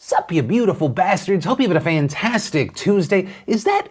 Sup, you beautiful bastards. Hope you have a fantastic Tuesday. Is that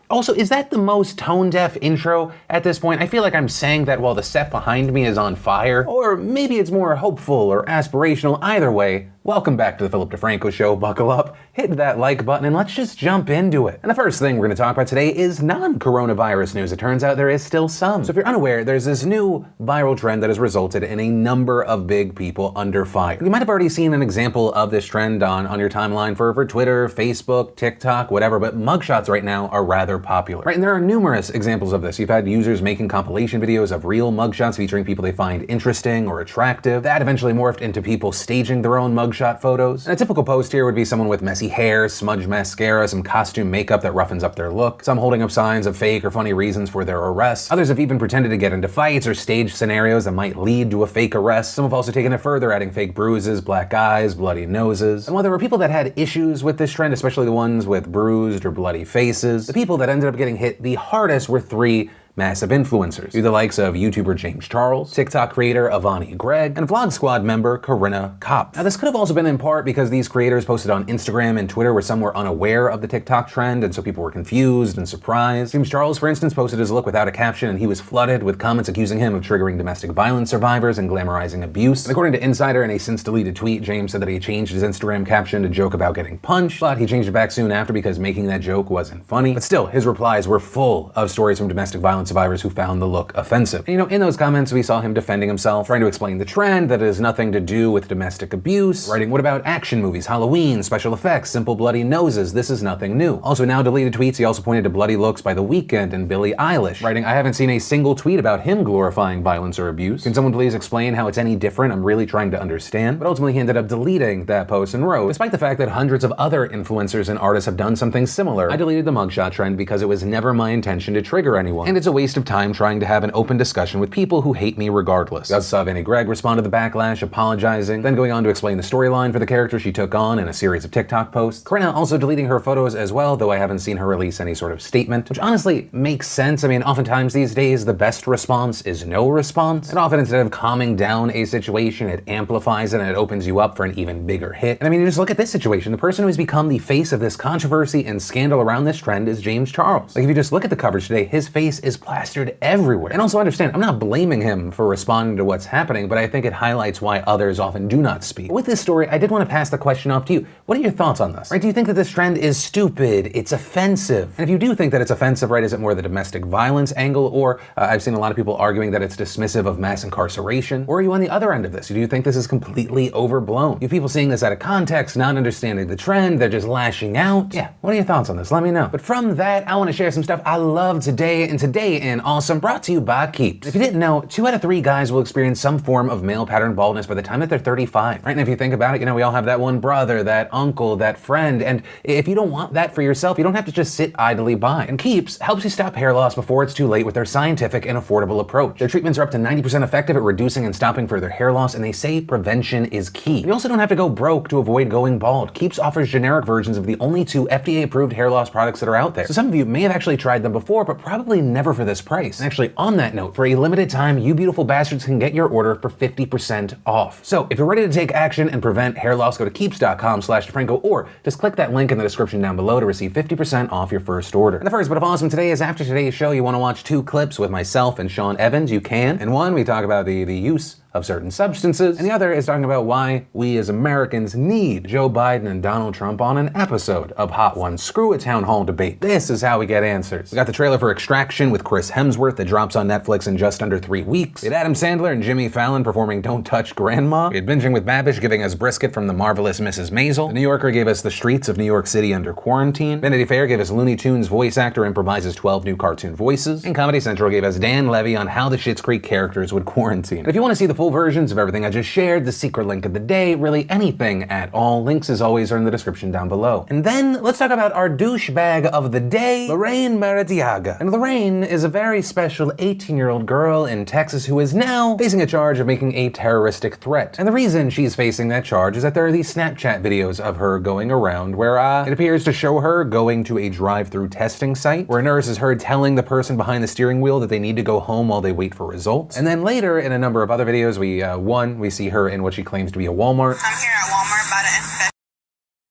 the most tone-deaf intro at this point? I feel like I'm saying that while the set behind me is on fire. Or maybe it's more hopeful or aspirational. Either way, welcome back to the Philip DeFranco Show. Buckle up, hit that like button, and let's just jump into it. And the first thing we're going to talk about today is non-coronavirus news. It turns out there is still some. So if you're unaware, there's this new viral trend that has resulted in a number of big people under fire. You might have already seen an example of this trend on your timeline for Twitter, Facebook, TikTok, whatever, but mugshots right now are rather popular. Right, and there are numerous examples of this. You've had users making compilation videos of real mugshots featuring people they find interesting or attractive. That eventually morphed into people staging their own mugshot photos. And a typical post here would be someone with messy hair, smudged mascara, some costume makeup that roughens up their look, some holding up signs of fake or funny reasons for their arrest. Others have even pretended to get into fights or staged scenarios that might lead to a fake arrest. Some have also taken it further, adding fake bruises, black eyes, bloody noses. And while there were people that had issues with this trend, especially the ones with bruised or bloody faces, the people that ended up getting hit the hardest were three massive influencers. Through the likes of YouTuber James Charles, TikTok creator Avani Gregg, and Vlog Squad member Corinna Kopf. Now this could have also been in part because these creators posted on Instagram and Twitter where some were unaware of the TikTok trend, and so people were confused and surprised. James Charles, for instance, posted his look without a caption, and he was flooded with comments accusing him of triggering domestic violence survivors and glamorizing abuse. And according to Insider, in a since-deleted tweet, James said that he changed his Instagram caption to joke about getting punched, but he changed it back soon after because making that joke wasn't funny. But still, his replies were full of stories from domestic violence survivors who found the look offensive. And in those comments, we saw him defending himself, trying to explain the trend, that it has nothing to do with domestic abuse, writing, what about action movies, Halloween, special effects, simple bloody noses, this is nothing new. Also, now deleted tweets, he also pointed to bloody looks by The Weeknd and Billie Eilish, writing, I haven't seen a single tweet about him glorifying violence or abuse. Can someone please explain how it's any different? I'm really trying to understand. But ultimately, he ended up deleting that post and wrote, despite the fact that hundreds of other influencers and artists have done something similar, I deleted the mugshot trend because it was never my intention to trigger anyone, and it's a waste of time trying to have an open discussion with people who hate me regardless. Thus, Avani Gregg responded to the backlash, apologizing, then going on to explain the storyline for the character she took on in a series of TikTok posts. Corinna also deleting her photos as well, though I haven't seen her release any sort of statement, which honestly makes sense. I mean, oftentimes these days, the best response is no response, and often instead of calming down a situation, it amplifies it and it opens you up for an even bigger hit. And I mean, just look at this situation. The person who has become the face of this controversy and scandal around this trend is James Charles. Like, if you just look at the coverage today, his face is plastered everywhere. And also understand, I'm not blaming him for responding to what's happening, but I think it highlights why others often do not speak. With this story, I did want to pass the question off to you. What are your thoughts on this? Right? Do you think that this trend is stupid? It's offensive? And if you do think that it's offensive, right, is it more the domestic violence angle, or I've seen a lot of people arguing that it's dismissive of mass incarceration? Or are you on the other end of this? Do you think this is completely overblown? You have people seeing this out of context, not understanding the trend, they're just lashing out? Yeah, what are your thoughts on this? Let me know. But from that, I want to share some stuff I love today, and today in Awesome, brought to you by Keeps. If you didn't know, 2 out of 3 guys will experience some form of male pattern baldness by the time that they're 35, right? And if you think about it, we all have that one brother, that uncle, that friend, and if you don't want that for yourself, you don't have to just sit idly by. And Keeps helps you stop hair loss before it's too late with their scientific and affordable approach. Their treatments are up to 90% effective at reducing and stopping further hair loss, and they say prevention is key. You also don't have to go broke to avoid going bald. Keeps offers generic versions of the only 2 FDA-approved hair loss products that are out there. So some of you may have actually tried them before, but probably never for this price. And actually, on that note, for a limited time, you beautiful bastards can get your order for 50% off. So if you're ready to take action and prevent hair loss, go to keeps.com/DeFranco, or just click that link in the description down below to receive 50% off your first order. And the first bit of awesome today is after today's show, you want to watch 2 clips with myself and Sean Evans. You can. In one, we talk about the use of certain substances, and the other is talking about why we as Americans need Joe Biden and Donald Trump on an episode of Hot Ones. Screw a town hall debate. This is how we get answers. We got the trailer for Extraction with Chris Hemsworth that drops on Netflix in just under 3 weeks. We had Adam Sandler and Jimmy Fallon performing Don't Touch Grandma. We had Binging with Babish giving us Brisket from The Marvelous Mrs. Maisel. The New Yorker gave us The Streets of New York City Under Quarantine. Vanity Fair gave us Looney Tunes voice actor improvises 12 new cartoon voices. And Comedy Central gave us Dan Levy on how the Schitt's Creek characters would quarantine. And if you want to see the full versions of everything I just shared, the secret link of the day, really anything at all, links as always are in the description down below. And then let's talk about our douchebag of the day, Lorraine Maradiaga. And Lorraine is a very special 18-year-old girl in Texas who is now facing a charge of making a terroristic threat. And the reason she's facing that charge is that there are these Snapchat videos of her going around where it appears to show her going to a drive-through testing site where a nurse is heard telling the person behind the steering wheel that they need to go home while they wait for results. And then later in a number of other videos, we see her in what she claims to be a Walmart. I'm here at Walmart about to infect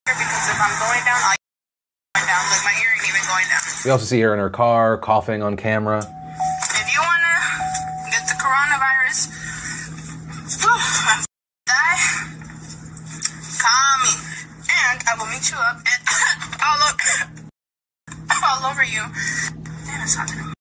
her because of if I'm going down, I'll going down. Look, my ear ain't even going down. We also see her in her car, coughing on camera. If you want to get the coronavirus, die, call me. And I will meet you up and I'll look all over you. And it's not gonna.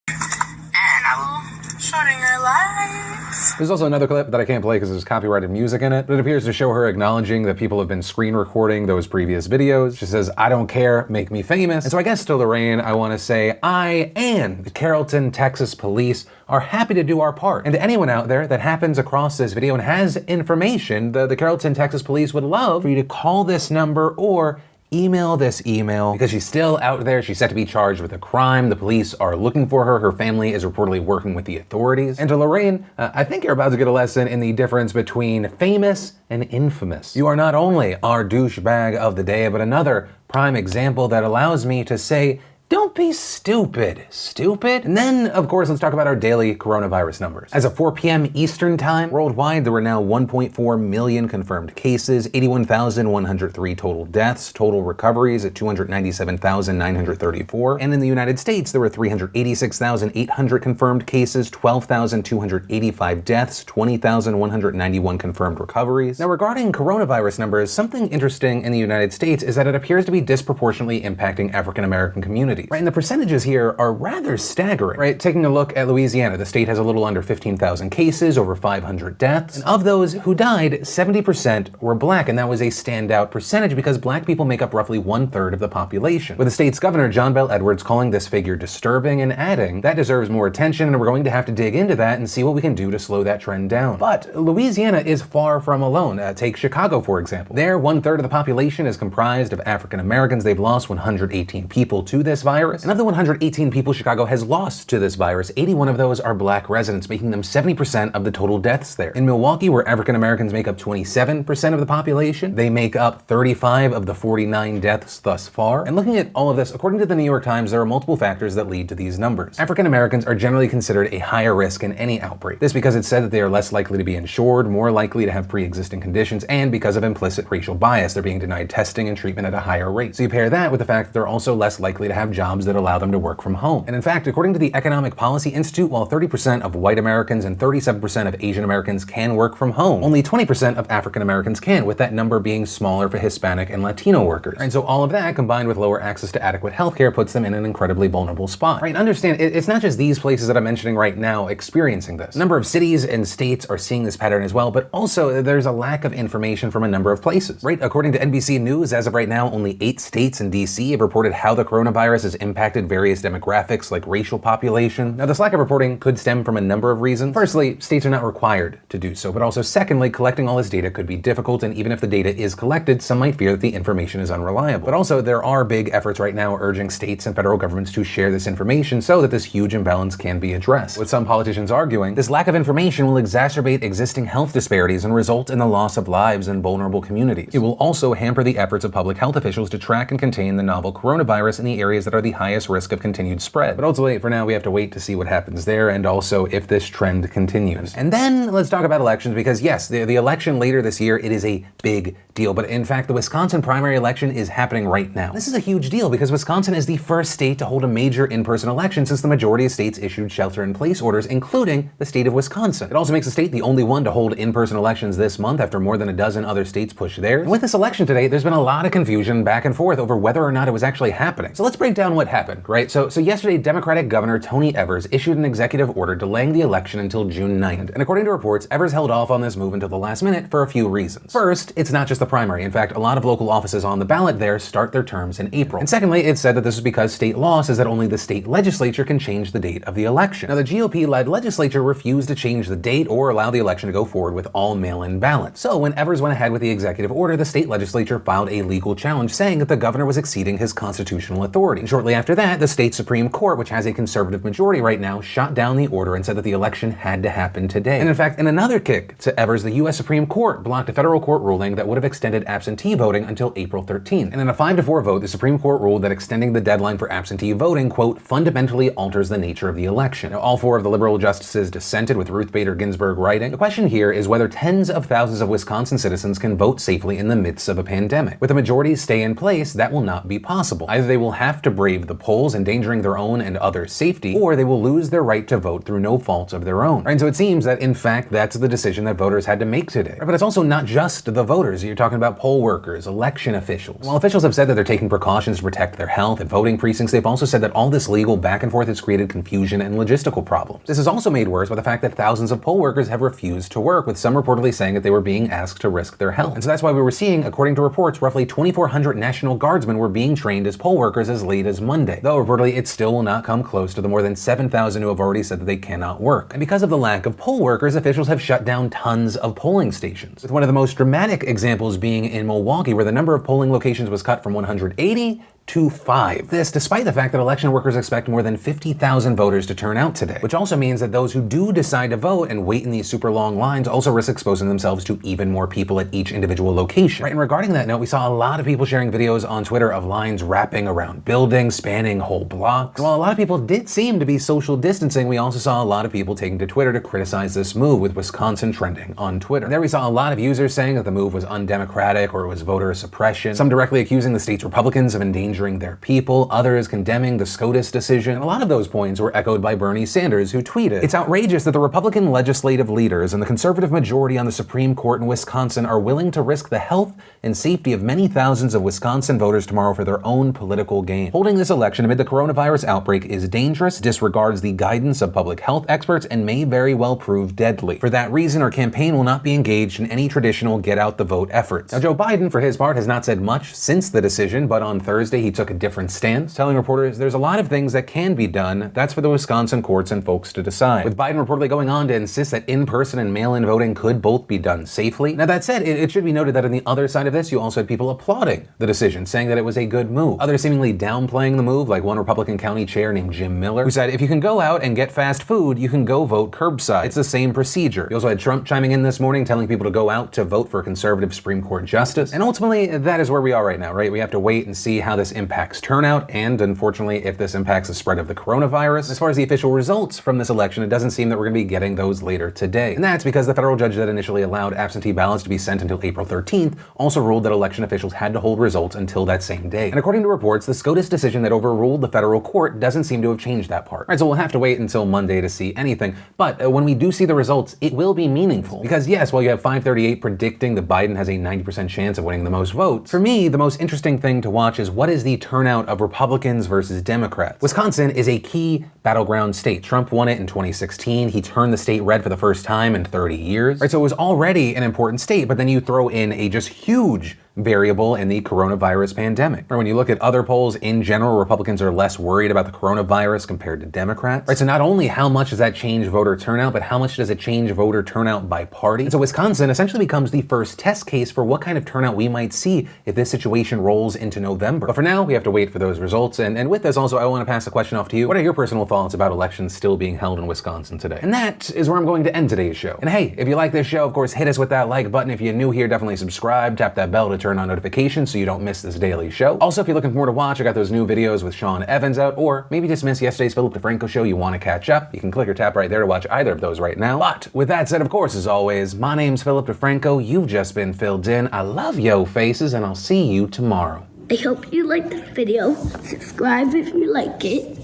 And I will shorten your life. There's also another clip that I can't play because there's copyrighted music in it, but it appears to show her acknowledging that people have been screen recording those previous videos. She says, "I don't care, make me famous." And so I guess to Lorraine, I want to say, I and the Carrollton, Texas police are happy to do our part. And to anyone out there that happens across this video and has information, the Carrollton, Texas police would love for you to call this number or email this email, because she's still out there. She's set to be charged with a crime. The police are looking for her. Her family is reportedly working with the authorities. And to Lorraine, I think you're about to get a lesson in the difference between famous and infamous. You are not only our douchebag of the day, but another prime example that allows me to say, don't be stupid, stupid. And then, of course, let's talk about our daily coronavirus numbers. As of 4 p.m. Eastern time, worldwide, there were now 1.4 million confirmed cases, 81,103 total deaths, total recoveries at 297,934. And in the United States, there were 386,800 confirmed cases, 12,285 deaths, 20,191 confirmed recoveries. Now, regarding coronavirus numbers, something interesting in the United States is that it appears to be disproportionately impacting African-American communities. Right, and the percentages here are rather staggering, right? Taking a look at Louisiana, the state has a little under 15,000 cases, over 500 deaths. And of those who died, 70% were black, and that was a standout percentage because black people make up roughly 1/3 of the population. With the state's governor, John Bel Edwards, calling this figure disturbing and adding, that deserves more attention, and we're going to have to dig into that and see what we can do to slow that trend down. But Louisiana is far from alone. Take Chicago, for example. There, 1/3 of the population is comprised of African Americans. They've lost 118 people to this virus. And of the 118 people Chicago has lost to this virus, 81 of those are black residents, making them 70% of the total deaths there. In Milwaukee, where African Americans make up 27% of the population, they make up 35 of the 49 deaths thus far. And looking at all of this, according to the New York Times, there are multiple factors that lead to these numbers. African Americans are generally considered a higher risk in any outbreak. This because it's said that they are less likely to be insured, more likely to have pre-existing conditions, and because of implicit racial bias, they're being denied testing and treatment at a higher rate. So you pair that with the fact that they're also less likely to have jobs that allow them to work from home. And in fact, according to the Economic Policy Institute, while 30% of white Americans and 37% of Asian Americans can work from home, only 20% of African Americans can, with that number being smaller for Hispanic and Latino workers. And so all of that, combined with lower access to adequate healthcare, puts them in an incredibly vulnerable spot. Right? Understand, it's not just these places that I'm mentioning right now experiencing this. A number of cities and states are seeing this pattern as well, but also there's a lack of information from a number of places. Right? According to NBC News, as of right now, only 8 states and DC have reported how the coronavirus has impacted various demographics like racial population. Now, this lack of reporting could stem from a number of reasons. Firstly, states are not required to do so, but also secondly, collecting all this data could be difficult, and even if the data is collected, some might fear that the information is unreliable. But also, there are big efforts right now urging states and federal governments to share this information so that this huge imbalance can be addressed. With some politicians arguing, this lack of information will exacerbate existing health disparities and result in the loss of lives in vulnerable communities. It will also hamper the efforts of public health officials to track and contain the novel coronavirus in the areas that are the highest risk of continued spread. But ultimately, for now, we have to wait to see what happens there and also if this trend continues. And then let's talk about elections, because yes, the election later this year, it is a big deal. But in fact, the Wisconsin primary election is happening right now. This is a huge deal because Wisconsin is the first state to hold a major in-person election since the majority of states issued shelter-in-place orders, including the state of Wisconsin. It also makes the state the only one to hold in-person elections this month after more than a dozen other states pushed theirs. And with this election today, there's been a lot of confusion back and forth over whether or not it was actually happening. So let's break down what happened, right? So yesterday, Democratic Governor Tony Evers issued an executive order delaying the election until June 9th. And according to reports, Evers held off on this move until the last minute for a few reasons. First, it's not just the primary. In fact, a lot of local offices on the ballot there start their terms in April. And secondly, it's said that this is because state law says that only the state legislature can change the date of the election. Now, the GOP-led legislature refused to change the date or allow the election to go forward with all mail-in ballots. So when Evers went ahead with the executive order, the state legislature filed a legal challenge saying that the governor was exceeding his constitutional authority. And shortly after that, the state Supreme Court, which has a conservative majority right now, shot down the order and said that the election had to happen today. And in fact, in another kick to Evers, the U.S. Supreme Court blocked a federal court ruling that would have extended absentee voting until April 13th. And in a 5-4 vote, the Supreme Court ruled that extending the deadline for absentee voting, quote, fundamentally alters the nature of the election. Now, all 4 of the liberal justices dissented, with Ruth Bader Ginsburg writing, "The question here is whether tens of thousands of Wisconsin citizens can vote safely in the midst of a pandemic. With the majorities stay in place, that will not be possible. Either they will have to brave the polls, endangering their own and others' safety, or they will lose their right to vote through no fault of their own." Right, and so it seems that, in fact, that's the decision that voters had to make today. Right, but it's also not just the voters. You're talking about poll workers, election officials. While officials have said that they're taking precautions to protect their health at voting precincts, they've also said that all this legal back and forth has created confusion and logistical problems. This is also made worse by the fact that thousands of poll workers have refused to work, with some reportedly saying that they were being asked to risk their health. And so that's why we were seeing, according to reports, roughly 2,400 National Guardsmen were being trained as poll workers as late as Monday. Though reportedly it still will not come close to the more than 7,000 who have already said that they cannot work. And because of the lack of poll workers, officials have shut down tons of polling stations, with one of the most dramatic examples being in Milwaukee, where the number of polling locations was cut from 180 to 5. This despite the fact that election workers expect more than 50,000 voters to turn out today, which also means that those who do decide to vote and wait in these super long lines also risk exposing themselves to even more people at each individual location. Right, and regarding that note, we saw a lot of people sharing videos on Twitter of lines wrapping around buildings, spanning whole blocks. While a lot of people did seem to be social distancing, we also saw a lot of people taking to Twitter to criticize this move, with Wisconsin trending on Twitter. And there we saw a lot of users saying that the move was undemocratic or it was voter suppression, some directly accusing the state's Republicans of endangering their people, others condemning the SCOTUS decision. And a lot of those points were echoed by Bernie Sanders, who tweeted, "It's outrageous that the Republican legislative leaders and the conservative majority on the Supreme Court in Wisconsin are willing to risk the health and safety of many thousands of Wisconsin voters tomorrow for their own political gain. Holding this election amid the coronavirus outbreak is dangerous, disregards the guidance of public health experts, and may very well prove deadly. For that reason, our campaign will not be engaged in any traditional get-out-the-vote efforts." Now, Joe Biden, for his part, has not said much since the decision, but on Thursday he took a different stance, telling reporters there's a lot of things that can be done. That's for the Wisconsin courts and folks to decide. With Biden reportedly going on to insist that in-person and mail-in voting could both be done safely. Now, that said, it should be noted that on the other side of this, you also had people applauding the decision, saying that it was a good move. Others seemingly downplaying the move, like one Republican county chair named Jim Miller, who said, "If you can go out and get fast food, you can go vote curbside. It's the same procedure." You also had Trump chiming in this morning, telling people to go out to vote for a conservative Supreme Court justice. And ultimately, that is where we are right now, right? We have to wait and see how this impacts turnout, and unfortunately, if this impacts the spread of the coronavirus. As far as the official results from this election, it doesn't seem that we're going to be getting those later today. And that's because the federal judge that initially allowed absentee ballots to be sent until April 13th also ruled that election officials had to hold results until that same day. And according to reports, the SCOTUS decision that overruled the federal court doesn't seem to have changed that part. Right, so we'll have to wait until Monday to see anything. But when we do see the results, it will be meaningful. Because yes, while you have 538 predicting that Biden has a 90% chance of winning the most votes, for me, the most interesting thing to watch is what is the turnout of Republicans versus Democrats. Wisconsin is a key battleground state. Trump won it in 2016. He turned the state red for the first time in 30 years. Right, so it was already an important state, but then you throw in a just huge variable in the coronavirus pandemic. Or when you look at other polls in general, Republicans are less worried about the coronavirus compared to Democrats. Right, so not only how much does that change voter turnout, but how much does it change voter turnout by party? And so Wisconsin essentially becomes the first test case for what kind of turnout we might see if this situation rolls into November. But for now, we have to wait for those results. And with this also, I want to pass the question off to you. What are your personal thoughts about elections still being held in Wisconsin today? And that is where I'm going to end today's show. And hey, if you like this show, of course, hit us with that like button. If you're new here, definitely subscribe, tap that bell to turn on notifications so you don't miss this daily show. Also, if you're looking for more to watch, I got those new videos with Sean Evans out, or maybe just missed yesterday's Philip DeFranco show, you want to catch up, you can click or tap right there to watch either of those right now. But with that said, of course, as always, my name's Philip DeFranco, you've just been filled in. I love yo faces, and I'll see you tomorrow. I hope you liked this video. Subscribe if you like it.